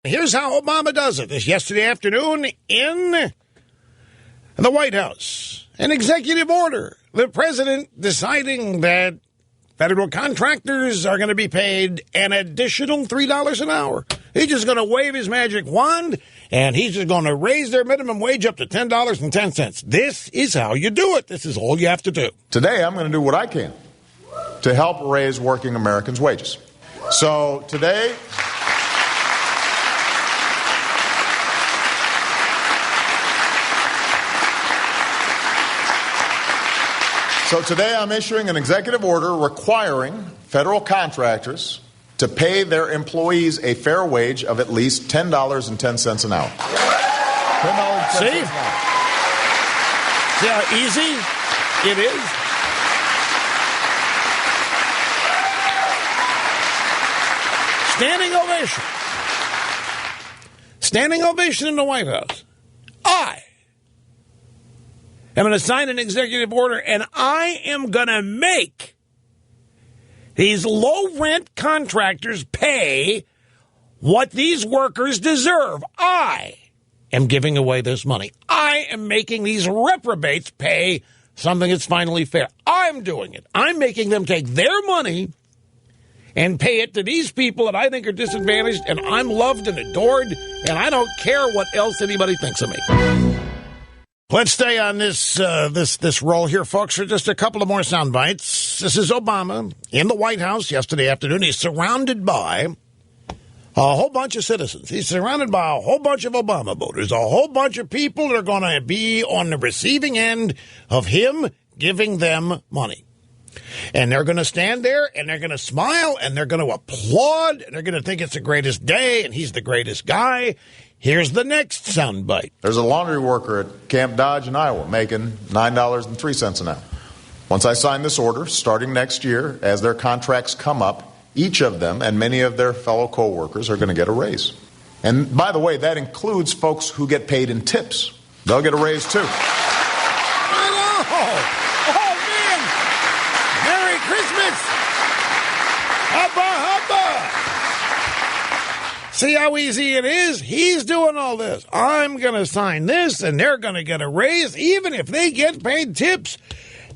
Here's how Obama does it. This yesterday afternoon in the White House. An executive order. The president deciding that federal contractors are going to be paid an additional $3 an hour. He's just going to wave his magic wand, and he's just going to raise their minimum wage up to $10.10. This is how you do it. This is all you have to do. Today, I'm going to do what I can to help raise working Americans' wages. So today... So today I'm issuing an executive order requiring federal contractors to pay their employees a fair wage of at least $10.10 an hour. See? See how easy it is? Standing ovation. Standing ovation in the White House. I'm going to sign an executive order, and I am going to make these low-rent contractors pay what these workers deserve. I am giving away this money. I am making these reprobates pay something that's finally fair. I'm doing it. I'm making them take their money and pay it to these people that I think are disadvantaged, and I'm loved and adored, and I don't care what else anybody thinks of me. Let's stay on this roll here, folks, for just a couple of more sound bites. This is Obama in the White House yesterday afternoon. He's surrounded by a whole bunch of citizens. He's surrounded by a whole bunch of Obama voters, a whole bunch of people that are going to be on the receiving end of him giving them money. And they're going to stand there, and they're going to smile, and they're going to applaud, and they're going to think it's the greatest day, and he's the greatest guy. Here's the next soundbite. There's a laundry worker at Camp Dodge in Iowa making $9.03 an hour. Once I sign this order, starting next year, as their contracts come up, each of them and many of their fellow co-workers are going to get a raise. And by the way, that includes folks who get paid in tips. They'll get a raise too. I know! Oh, man! Merry Christmas! Hubba, hubba! See how easy it is? He's doing all this. I'm going to sign this, and they're going to get a raise. Even if they get paid tips,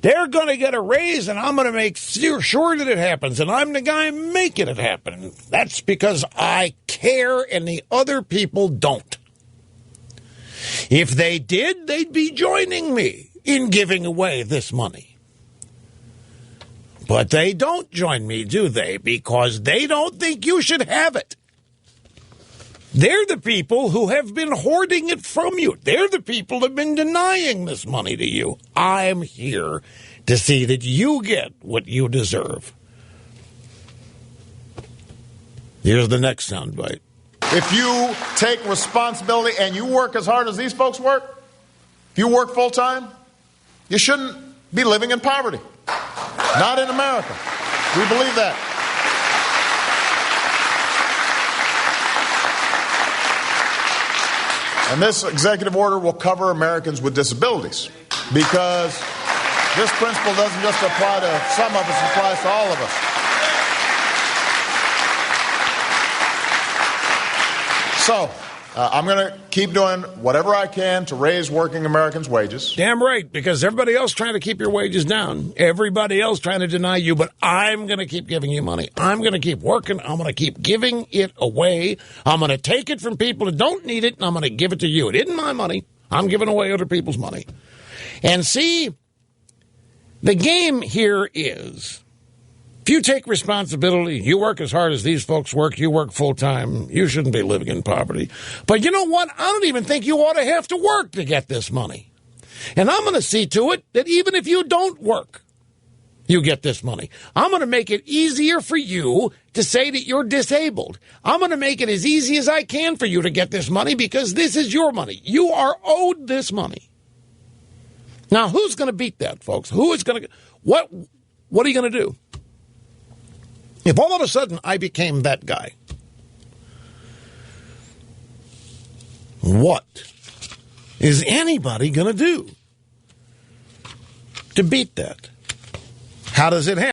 they're going to get a raise, and I'm going to make sure that it happens. And I'm the guy making it happen. That's because I care, and the other people don't. If they did, they'd be joining me in giving away this money. But they don't join me, do they? Because they don't think you should have it. They're the people who have been hoarding it from you. They're the people who have been denying this money to you. I'm here to see that you get what you deserve. Here's the next soundbite. If you take responsibility and you work as hard as these folks work, if you work full time, you shouldn't be living in poverty. Not in America. We believe that. And this executive order will cover Americans with disabilities because this principle doesn't just apply to some of us, it applies to all of us. So, I'm going to keep doing whatever I can to raise working Americans' wages. Damn right, because everybody else trying to keep your wages down. Everybody else trying to deny you, but I'm going to keep giving you money. I'm going to keep working. I'm going to keep giving it away. I'm going to take it from people who don't need it, and I'm going to give it to you. It isn't my money. I'm giving away other people's money. And see, the game here is, if you take responsibility, you work as hard as these folks work, you work full time, you shouldn't be living in poverty. But you know what? I don't even think you ought to have to work to get this money. And I'm going to see to it that even if you don't work, you get this money. I'm going to make it easier for you to say that you're disabled. I'm going to make it as easy as I can for you to get this money because this is your money. You are owed this money. Now, who's going to beat that, folks? Who is going to... What are you going to do? If all of a sudden I became that guy, what is anybody going to do to beat that? How does it happen?